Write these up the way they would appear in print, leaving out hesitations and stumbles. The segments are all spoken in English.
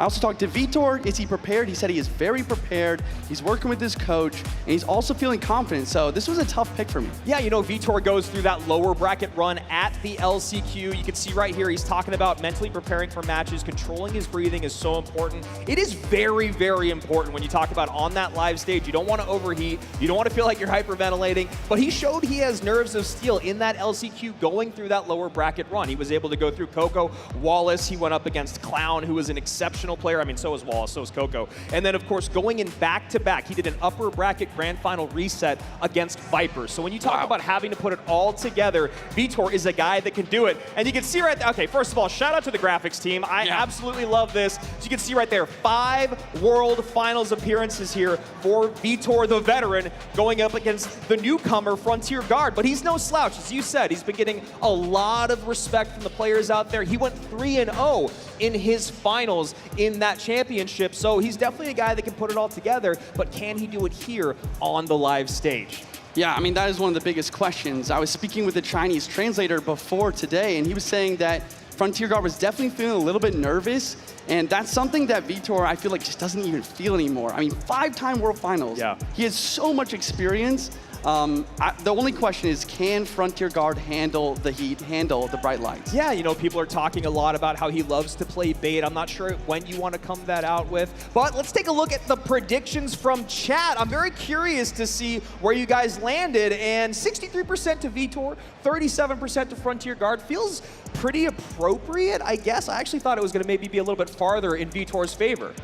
I also talked to VITOR. Is he prepared? He said he is very prepared. He's working with his coach, and he's also feeling confident. So this was a tough pick for me. Yeah, you know, VITOR goes through that lower bracket run at the LCQ. You can see right here, he's talking about mentally preparing for matches. Controlling his breathing is so important. It is very, very important when you talk about on that live stage. You don't want to overheat. You don't want to feel like you're hyperventilating. But he showed he has nerves of steel in that LCQ going through that lower bracket run. He was able to go through Coco, Wallace. He went up against Clown, who was an exceptional player. I mean, so is Wallace, so is Coco. And then, of course, going in back-to-back, he did an upper bracket grand final reset against Viper. So when you talk about having to put it all together, VITOR is a guy that can do it. And you can see right there, okay, first of all, shout out to the graphics team. I absolutely love this. So you can see right there, 5 World Finals appearances here for VITOR, the veteran, going up against the newcomer, Frontier Guard. But he's no slouch. As you said, he's been getting a lot of respect from the players out there. He went 3-0 in his finals in that championship. So he's definitely a guy that can put it all together, but can he do it here on the live stage? Yeah, I mean, that is one of the biggest questions. I was speaking with a Chinese translator before today, and he was saying that Frontier Guard was definitely feeling a little bit nervous, and that's something that VITOR, I feel like, just doesn't even feel anymore. I mean, 5-time World Finals. Yeah. He has so much experience. The only question is, can Frontier Guard handle the heat, handle the bright lights? Yeah, you know, people are talking a lot about how he loves to play bait. I'm not sure when you want to come that out with, but let's take a look at the predictions from chat. I'm very curious to see where you guys landed, and 63% to VITOR, 37% to Frontier Guard. Feels pretty appropriate, I guess. I actually thought it was going to maybe be a little bit farther in VITOR's favor.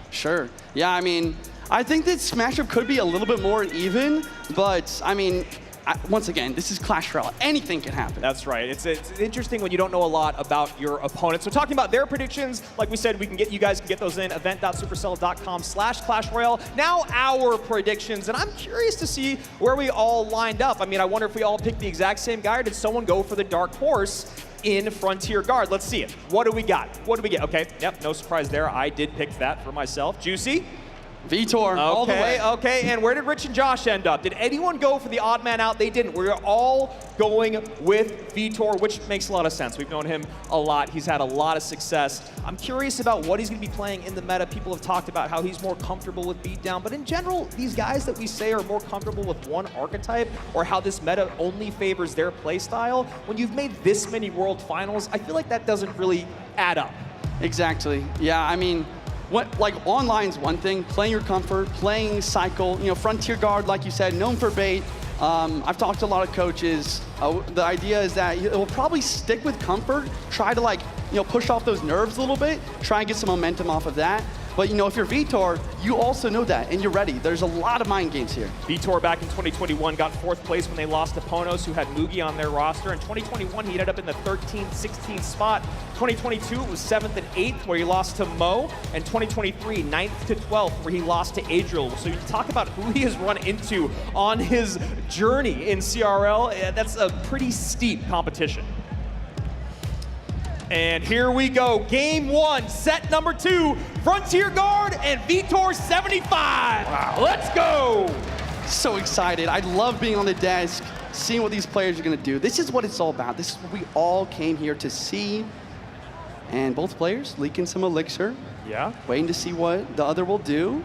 Sure. Yeah, I mean, I think this matchup could be a little bit more even, but I mean, once again, this is Clash Royale. Anything can happen. That's right. It's interesting when you don't know a lot about your opponent. So talking about their predictions, like we said, you guys can get those in event.supercell.com/Clash Royale. Now our predictions, and I'm curious to see where we all lined up. I mean, I wonder if we all picked the exact same guy, or did someone go for the dark horse in Frontier Guard? Let's see it. What do we got? What do we get? Okay, yep, no surprise there. I did pick that for myself. Juicy? VITOR, all the way. Okay, and where did Rich and Josh end up? Did anyone go for the odd man out? They didn't. We're all going with VITOR, which makes a lot of sense. We've known him a lot. He's had a lot of success. I'm curious about what he's going to be playing in the meta. People have talked about how he's more comfortable with beatdown, but in general, these guys that we say are more comfortable with one archetype, or how this meta only favors their play style, when you've made this many World Finals, I feel like that doesn't really add up. Exactly. Yeah, I mean, like online's one thing, playing your comfort, playing cycle, you know, Frontier Guard, like you said, known for bait. I've talked to a lot of coaches. The idea is that it will probably stick with comfort, try to, like, you know, push off those nerves a little bit, try and get some momentum off of that. But, you know, if you're VITOR, you also know that, and you're ready. There's a lot of mind games here. VITOR back in 2021 got 4th place when they lost to Ponos, who had Mugi on their roster. In 2021, he ended up in the 13th, 16th spot. 2022, it was 7th and 8th, where he lost to Mo. And 2023, 9th to 12th, where he lost to Adriel. So you talk about who he has run into on his journey in CRL. That's a pretty steep competition. And here we go, game 1, set number 2, Frontier Guard and VITOR75. Wow. Let's go. So excited. I love being on the desk, seeing what these players are going to do. This is what it's all about. This is what we all came here to see. And both players leaking some elixir. Yeah. Waiting to see what the other will do.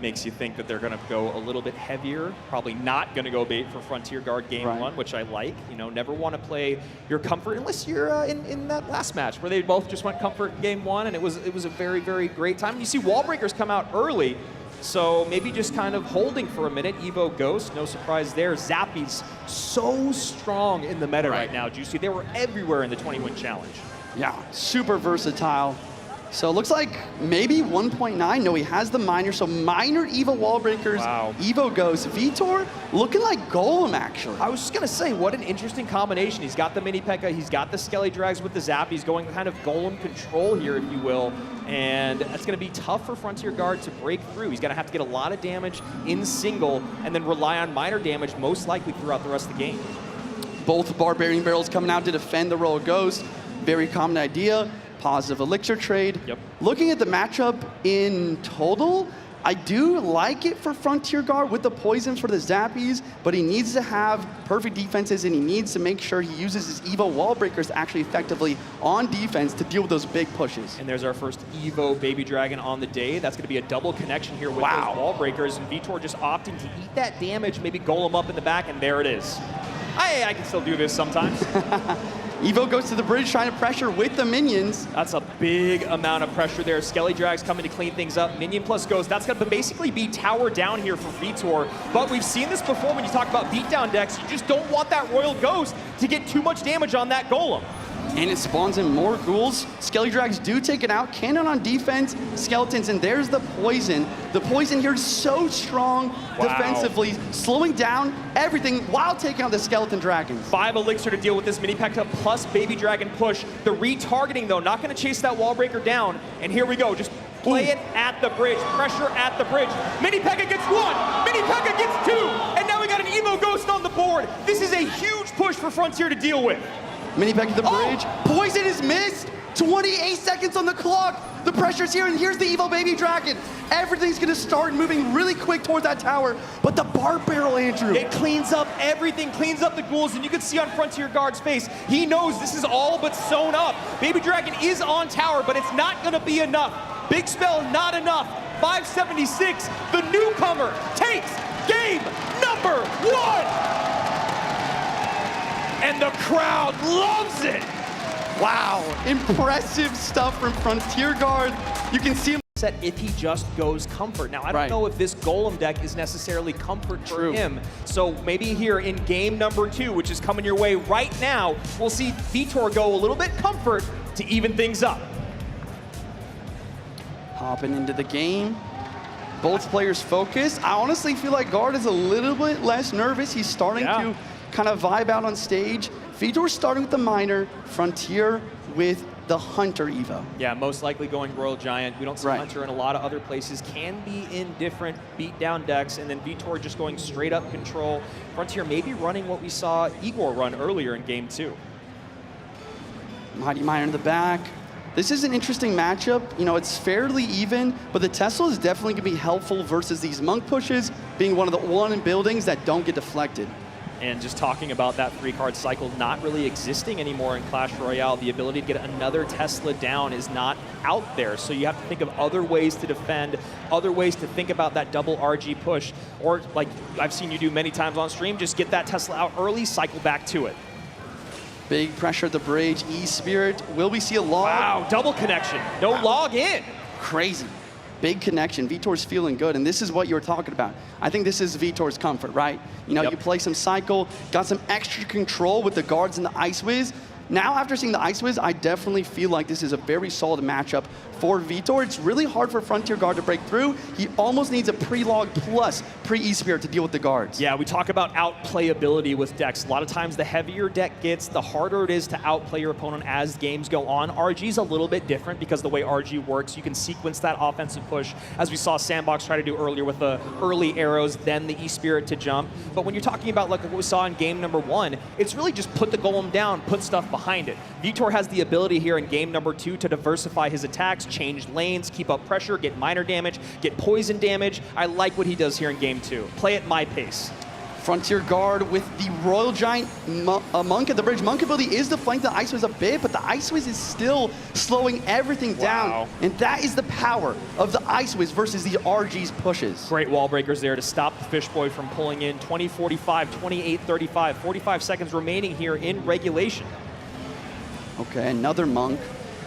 Makes you think that they're going to go a little bit heavier. Probably not going to go bait for Frontier Guard game 1, which I like. You know, never want to play your comfort unless you're in that last match where they both just went comfort in game 1, and it was a very, very great time. And you see wall breakers come out early, so maybe just kind of holding for a minute. Evo Ghost, no surprise there. Zappy's so strong in the meta right now, Juicy. They were everywhere in the 20-win challenge. Yeah, super versatile. So it looks like maybe 1.9. No, he has the Miner. So Miner, Evo wall breakers, Evo goes. VITOR looking like Golem, actually. I was just going to say, what an interesting combination. He's got the Mini P.E.K.K.A, he's got the Skelly Drags with the Zap. He's going kind of Golem control here, if you will. And it's going to be tough for Frontier Guard to break through. He's going to have to get a lot of damage in single and then rely on Miner damage most likely throughout the rest of the game. Both Barbarian Barrels coming out to defend the Royal Ghost. Very common idea. Positive elixir trade. Yep. Looking at the matchup in total, I do like it for Frontier Guard with the poisons for the zappies, but he needs to have perfect defenses, and he needs to make sure he uses his Evo wall breakers actually effectively on defense to deal with those big pushes. And there's our first Evo Baby Dragon on the day. That's going to be a double connection here with those wall breakers, and VITOR just opting to eat that damage, maybe golem up in the back, and there it is. I can still do this sometimes. Evo goes to the bridge trying to pressure with the minions. That's a big amount of pressure there. Skelly Drag's coming to clean things up. Minion plus Ghost. That's going to basically be tower down here for VITOR. But we've seen this before when you talk about beatdown decks. You just don't want that Royal Ghost to get too much damage on that golem. And it spawns in more ghouls. Skelly Drags do take it out. Cannon on defense, skeletons, and there's the poison. The poison here is so strong defensively, slowing down everything while taking out the skeleton dragons. 5 elixir to deal with this mini P.E.K.K.A plus baby dragon push. The retargeting though, not going to chase that wall breaker down. And here we go, just play it at the bridge, pressure at the bridge. Mini P.E.K.K.A gets 1, mini P.E.K.K.A gets 2, and now we got an Evo Ghost on the board. This is a huge push for Frontier to deal with. Mini P.E.K.K.A to the bridge. Poison is missed. 28 seconds on the clock. The pressure's here, and here's the Evo Baby Dragon. Everything's gonna start moving really quick towards that tower, but the Barb Barrel, Andrew. It cleans up everything, cleans up the ghouls, and you can see on Frontier Guard's face, he knows this is all but sewn up. Baby Dragon is on tower, but it's not gonna be enough. Big spell, not enough. 576, the newcomer takes game number 1. And the crowd loves it. Wow, impressive stuff from Frontier Guard. You can see him set if he just goes comfort. Now, I don't know if this golem deck is necessarily comfort for him. So maybe here in game number 2, which is coming your way right now, we'll see VITOR go a little bit comfort to even things up. Hopping into the game. Both players focused. I honestly feel like Guard is a little bit less nervous. He's starting to kind of vibe out on stage. VITOR starting with the Miner, Frontier with the Hunter Evo. Yeah, most likely going Royal Giant. We don't see Hunter in a lot of other places. Can be in different beatdown decks, and then VITOR just going straight up control. Frontier maybe running what we saw Igor run earlier in game 2. Mighty Miner in the back. This is an interesting matchup. You know, it's fairly even, but the Tesla is definitely gonna be helpful versus these monk pushes, being one of the one buildings that don't get deflected. And just talking about that 3-card cycle not really existing anymore in Clash Royale, the ability to get another Tesla down is not out there. So you have to think of other ways to defend, other ways to think about that double RG push, or like I've seen you do many times on stream, just get that Tesla out early, cycle back to it. Big pressure at the bridge. E-Spirit, will we see a log? Wow, double connection, no log in. Crazy. Big connection. VITOR's feeling good, and this is what you were talking about. I think this is VITOR's comfort, right? You know, you play some cycle, got some extra control with the guards and the Ice Wiz. Now, after seeing the Ice Wiz, I definitely feel like this is a very solid matchup for VITOR. It's really hard for Frontier Guard to break through. He almost needs a pre-log plus pre-E-Spirit to deal with the guards. Yeah, we talk about outplayability with decks. A lot of times the heavier deck gets, the harder it is to outplay your opponent as games go on. RG's a little bit different because the way RG works, you can sequence that offensive push, as we saw Sandbox try to do earlier with the early arrows, then the E-Spirit to jump. But when you're talking about like what we saw in game number 1, it's really just put the golem down, put stuff behind it. VITOR has the ability here in game number 2 to diversify his attacks, change lanes, keep up pressure, get minor damage, get poison damage. I like what he does here in game 2. Play at my pace. Frontier Guard with the Royal Giant Monk at the bridge. Monk ability is to flank the Ice Wiz a bit, but the Ice Wiz is still slowing everything down. And that is the power of the Ice Wiz versus the RG's pushes. Great wall breakers there to stop the Fish Boy from pulling in. 20-45, 28-35, 45 seconds remaining here in regulation. Okay, another Monk.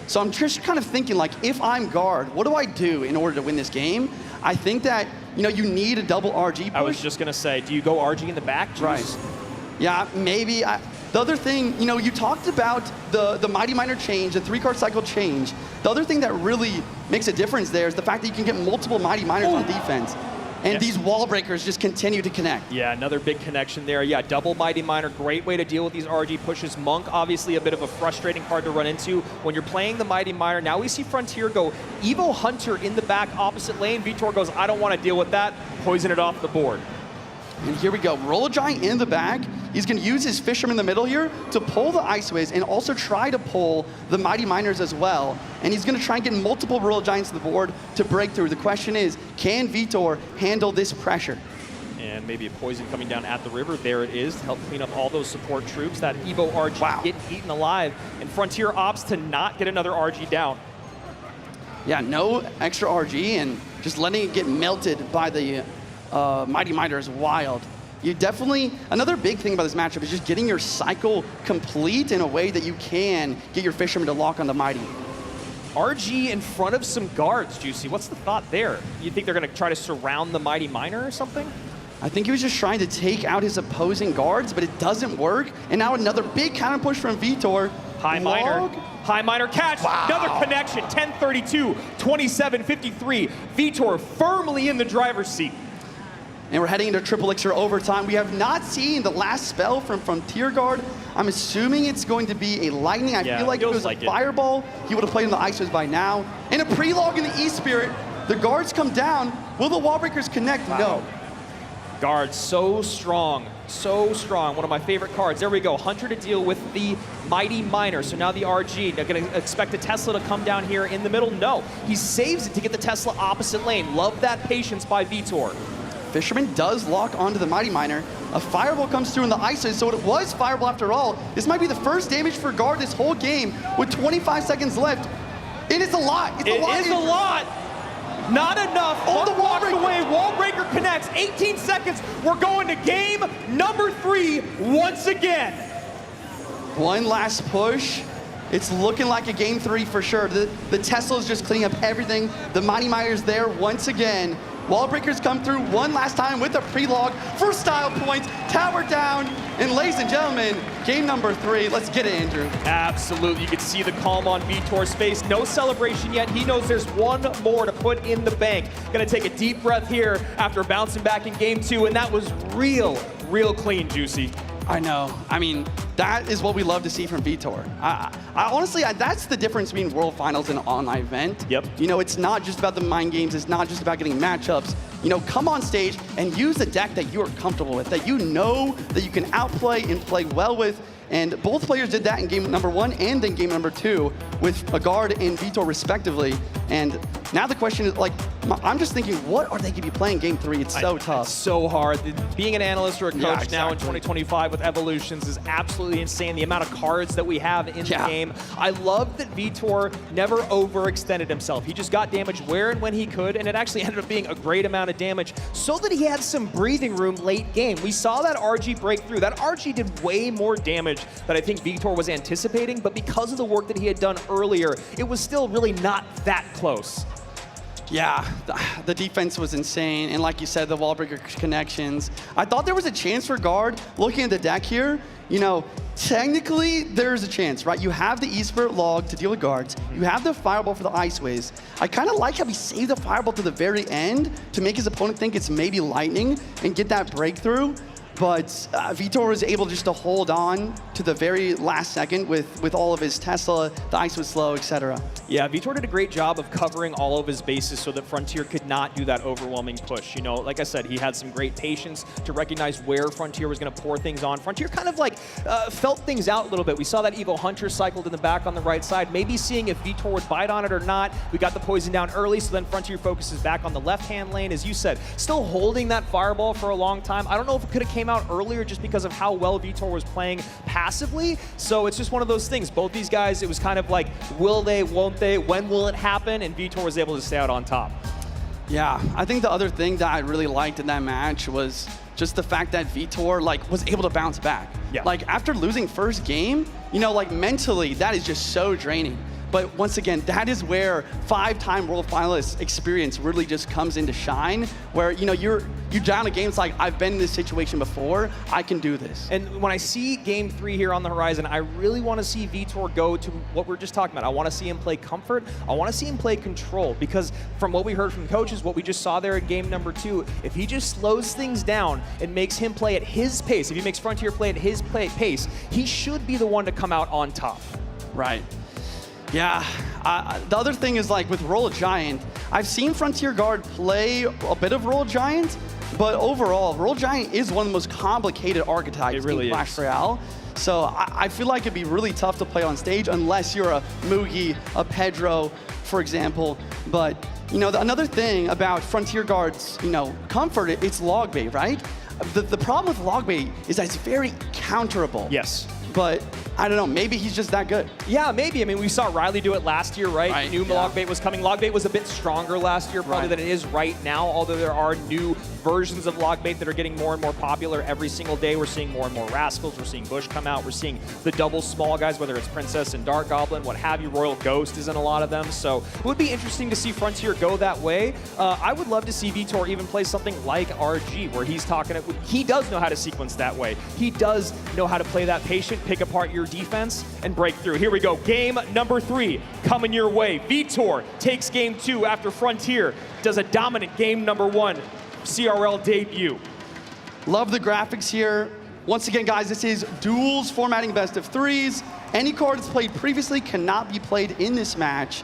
So I'm just kind of thinking, like, if I'm Guard, what do I do in order to win this game? I think that, you know, you need a double RG push. I was just going to say, do you go RG in the back? Juice? Right. Yeah, maybe. The other thing, you know, you talked about the Mighty Miner change, the 3-card cycle change. The other thing that really makes a difference there is the fact that you can get multiple Mighty Miners on defense. And these wall breakers just continue to connect. Yeah, another big connection there. Yeah, double Mighty Miner, great way to deal with these RG pushes. Monk, obviously a bit of a frustrating card to run into when you're playing the Mighty Miner. Now we see Frontier go Evo Hunter in the back opposite lane. VITOR goes, I don't want to deal with that. Poison it off the board. And here we go, Roller Giant in the back. He's gonna use his Fisherman in the middle here to pull the Iceways and also try to pull the Mighty Miners as well. And he's gonna try and get multiple Roller Giants to the board to break through. The question is, can Vitor handle this pressure? And maybe a poison coming down at the river. There it is to help clean up all those support troops. That Evo RG getting eaten alive. And Frontier opts to not get another RG down. Yeah, no extra RG and just letting it get melted by the Mighty Miner is wild. You definitely, another big thing about this matchup is just getting your cycle complete in a way that you can get your Fisherman to lock on the Mighty. RG in front of some guards, Juicy. What's the thought there? You think they're going to try to surround the Mighty Miner or something? I think he was just trying to take out his opposing guards, but it doesn't work. And now another big counter push from Vitor. High Miner catch. Wow. Another connection. 10-32, 27-53. Vitor firmly in the driver's seat. And we're heading into triple elixir overtime. We have not seen the last spell from Frontier Guard. I'm assuming it's going to be a lightning. I feel like if it was a fireball, he would have played in the Iceways by now. And a pre-log in the E-Spirit. The guards come down. Will the wall breakers connect? Wow. No. Guard so strong, so strong. One of my favorite cards. There we go. Hunter to deal with the Mighty Miner. So now the RG. They're going to expect a Tesla to come down here in the middle. No, he saves it to get the Tesla opposite lane. Love that patience by Vitor. Fisherman does lock onto the Mighty Miner. A fireball comes through in the Iceways, so it was fireball after all. This might be the first damage for Guard this whole game with 25 seconds left. It is a lot. It is a lot. Not enough. Oh, the wall breaker. Away. Wall breaker connects. 18 seconds. We're going to game number 3 once again. One last push. It's looking like a game 3 for sure. The Tesla's just cleaning up everything. The Mighty Miner's there once again. Wall breakers come through one last time with a pre-log for style points. Tower down. And ladies and gentlemen, game number 3. Let's get it, Andrew. Absolutely. You can see the calm on Vitor's face. No celebration yet. He knows there's one more to put in the bank. Gonna take a deep breath here after bouncing back in game 2, and that was real clean, Juicy. I know. I mean, that is what we love to see from Vitor. I honestly, that's the difference between World Finals and an online event. Yep. You know, it's not just about the mind games. It's not just about getting matchups. You know, come on stage and use the deck that you are comfortable with, that you know that you can outplay and play well with. And both players did that in game number 1 and then game number 2 with a Guard and Vitor respectively. And now the question is, like, I'm just thinking, what are they going to be playing game 3? It's so tough. It's so hard. Being an analyst or a coach now in 2025 with Evolutions is absolutely insane. The amount of cards that we have in the game. I love that Vitor never overextended himself. He just got damage where and when he could, and it actually ended up being a great amount of damage so that he had some breathing room late game. We saw that RG break through. That RG did way more damage that I think Vitor was anticipating, but because of the work that he had done earlier, it was still really not that close. Yeah, the defense was insane, and like you said, the wall breaker connections. I thought there was a chance for Guard. Looking at the deck here, you know, technically there's a chance, right? You have the E-Spirit log to deal with guards. You have the fireball for the Iceways. I kind of like how he saved the fireball to the very end to make his opponent think it's maybe lightning and get that breakthrough. But Vitor was able just to hold on to the very last second with all of his Tesla, the ice was slow, etc. Yeah, Vitor did a great job of covering all of his bases so that Frontier could not do that overwhelming push. You know, like I said, he had some great patience to recognize where Frontier was going to pour things on. Frontier kind of like felt things out a little bit. We saw that Evo Hunter cycled in the back on the right side, maybe seeing if Vitor would bite on it or not. We got the poison down early, so then Frontier focuses back on the left-hand lane, as you said, still holding that fireball for a long time. I don't know if it could have came out earlier just because of how well Vitor was playing passively. So it's just one of those things. Both these guys, it was kind of like, will they, won't they, when will it happen? And Vitor was able to stay out on top. Yeah, I think the other thing that I really liked in that match was just the fact that Vitor was able to bounce back. Yeah. Like after losing first game, you know, like mentally, that is just so draining. But once again, that is where 5-time World Finalist experience really just comes into shine, where you know you're down a game. It's like, I've been in this situation before. I can do this. And when I see Game 3 here on the horizon, I really want to see Vitor go to what we're just talking about. I want to see him play comfort. I want to see him play control, because from what we heard from coaches, what we just saw there in game number 2, if he just slows things down and makes him play at his pace, if he makes Frontier play at his pace, he should be the one to come out on top. Right. Yeah, the other thing is, like with Roll a Giant, I've seen Frontier Guard play a bit of Roll a Giant, But overall, Roll Giant is one of the most complicated archetypes It really in Clash is. Royale. So I feel like it'd be really tough to play on stage unless you're a Mugi, a Pedro, for example. But another thing about Frontier Guard's comfort, it's log bait, right? The problem with log bait is that it's very counterable. Yes. But I don't know, maybe he's just that good. Yeah, maybe. I mean, we saw Riley do it last year, right? Right, New yeah. log bait was coming. Log bait was a bit stronger last year probably Right. than it is right now, although there are new versions of log bait that are getting more and more popular every single day. We're seeing more and more Rascals. We're seeing Bush come out. We're seeing the double small guys, whether it's Princess and Dark Goblin, what have you. Royal Ghost is in a lot of them. So it would be interesting to see Frontier go that way. I would love to see VITOR even play something like RG, where he's talking, he does know how to sequence that way. He does know how to play that patient, pick apart your defense, and break through. Here we go. Game number 3 coming your way. VITOR takes game 2 after Frontier does a dominant game number 1 CRL debut. Love the graphics here. Once again, guys, this is duels formatting best of 3s. Any card that's played previously cannot be played in this match.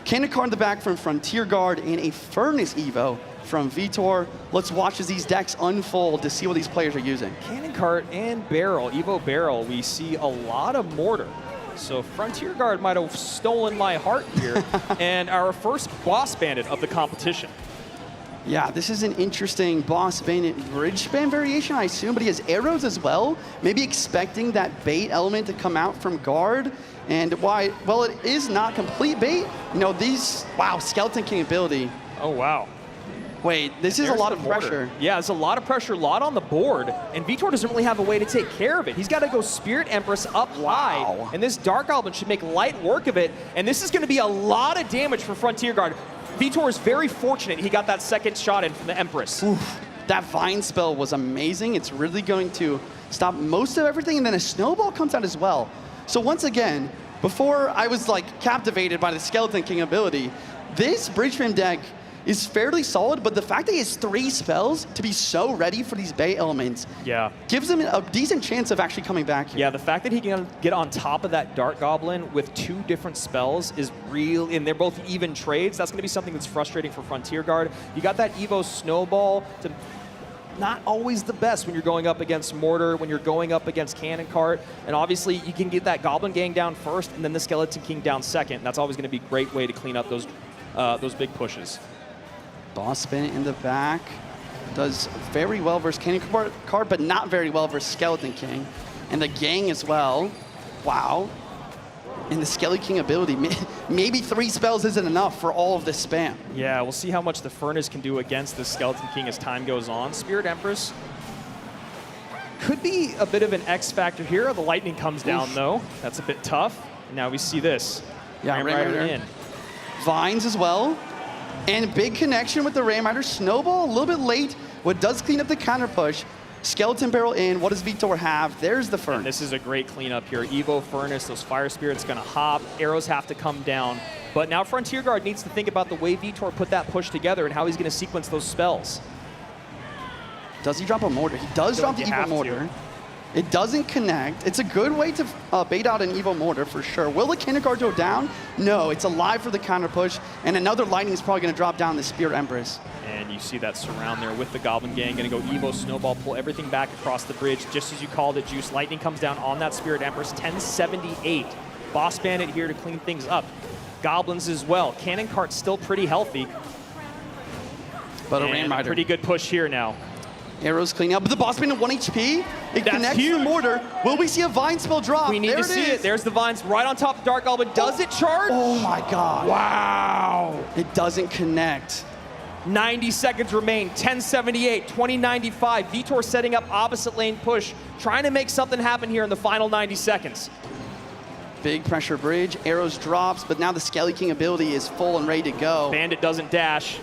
Cannon card in the back from Frontier Guard and a Furnace Evo from VITOR. Let's watch as these decks unfold to see what these players are using. Cannon cart and barrel, Evo barrel, we see a lot of mortar. So Frontier Guard might have stolen my heart here and our first boss bandit of the competition. Yeah, this is an interesting boss bandit bridge spam variation, I assume, but he has arrows as well. Maybe expecting that bait element to come out from Guard. And why, well, it is not complete bait. Wow, Skeleton King ability. Oh, wow. Wait, this is a There's lot the of mortar. pressure. Yeah, it's a lot of pressure, a lot on the board, and VITOR doesn't really have a way to take care of it. He's got to go Spirit Empress up high, and this Dark Goblin should make light work of it, and this is going to be a lot of damage for Frontier Guard. VITOR is very fortunate he got that second shot in from the Empress. Oof, that Vine spell was amazing. It's really going to stop most of everything, and then a Snowball comes out as well. So once again, before I was captivated by the Skeleton King ability, this Bridge Spam deck is fairly solid, but the fact that he has 3 spells to be so ready for these bait elements gives him a decent chance of actually coming back here. Yeah, the fact that he can get on top of that Dark Goblin with 2 different spells is real, and they're both even trades. That's going to be something that's frustrating for Frontier Guard. You got that Evo Snowball to not always the best when you're going up against Mortar, when you're going up against Cannon Cart, and obviously you can get that Goblin Gang down first and then the Skeleton King down second. And that's always going to be a great way to clean up those big pushes. Boss spin in the back. Does very well versus Cannon Card, but not very well versus Skeleton King. And the Gang as well. Wow. And the Skeleton King ability. Maybe 3 spells isn't enough for all of this spam. Yeah, we'll see how much the Furnace can do against the Skeleton King as time goes on. Spirit Empress could be a bit of an X factor here. The Lightning comes down, though. That's a bit tough. And now we see this. Yeah, Ram Ram Rider Rider. in. Vines as well. And big connection with the Ram Rider. Snowball a little bit late. What does clean up the counter push. Skeleton Barrel in. What does VITOR have? There's the Furnace. And this is a great cleanup here. Evo Furnace, those Fire Spirits going to hop. Arrows have to come down. But now Frontier Guard needs to think about the way VITOR put that push together and how he's going to sequence those spells. Does he drop a Mortar? He does drop the Evo Mortar. It doesn't connect. It's a good way to bait out an Evo Mortar for sure. Will the Cannon Guard go down? No, it's alive for the counter push. And another Lightning is probably going to drop down the Spirit Empress. And you see that surround there with the Goblin Gang. Going to go Evo Snowball, pull everything back across the bridge, just as you called it, Juice. Lightning comes down on that Spirit Empress, 1078. Boss Bandit here to clean things up. Goblins as well. Cannon Cart still pretty healthy. But a And Ram Rider. pretty good push here now. Arrows cleaning up, but the boss being at 1 HP. It That's connects huge. to the Mortar. Will we see a Vine spell drop? We need There to see it. There's the Vines right on top of Dark Goblin. Does it charge? Oh my God. Wow. It doesn't connect. 90 seconds remain, 1078, 2095. VITOR setting up opposite lane push, trying to make something happen here in the final 90 seconds. Big pressure bridge, arrows drops, but now the Skelly King ability is full and ready to go. Bandit doesn't dash.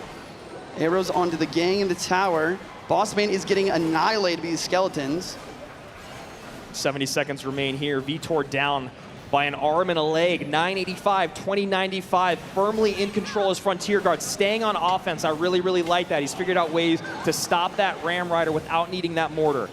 Arrows onto the Gang in the tower. Boss Man is getting annihilated by these skeletons. 70 seconds remain here. VITOR down by an arm and a leg. 985, 2095, firmly in control as Frontier Guard, staying on offense. I really, really like that. He's figured out ways to stop that Ram Rider without needing that mortar.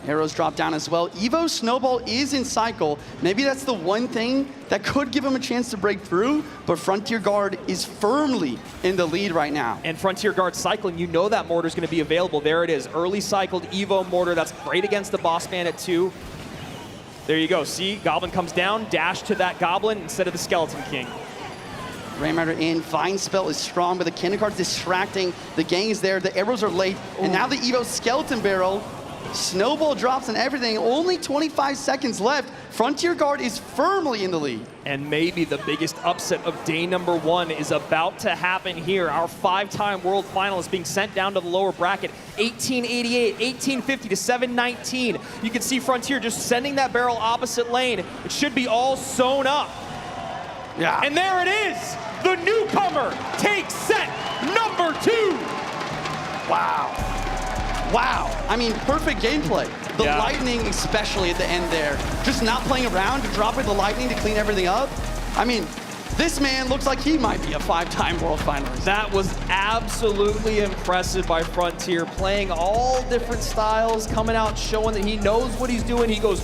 Arrows drop down as well. Evo Snowball is in cycle. Maybe that's the one thing that could give him a chance to break through, but Frontier Guard is firmly in the lead right now. And Frontier Guard cycling, you know that mortar's going to be available. There it is, early cycled Evo mortar. That's great against the boss man at 2. There you go. See, Goblin comes down, dash to that Goblin instead of the Skeleton King. Grandmaster in, Vine Spell is strong, but the Cannon Card's distracting. The gang is there, the arrows are late, and now the Evo Skeleton Barrel. Snowball drops and everything, only 25 seconds left. Frontier Guard is firmly in the lead. And maybe the biggest upset of day number 1 is about to happen here. Our 5-time world finalist being sent down to the lower bracket. 1888, 1850 to 719. You can see Frontier just sending that barrel opposite lane. It should be all sewn up. Yeah. And there it is. The newcomer takes set number 2. Wow. Wow. I mean, perfect gameplay. The Yeah. lightning, especially at the end there. Just not playing around, dropping the lightning to clean everything up. I mean, this man looks like he might be a 5-time world finalist. That was absolutely impressive by Frontier, playing all different styles, coming out, showing that he knows what he's doing. He goes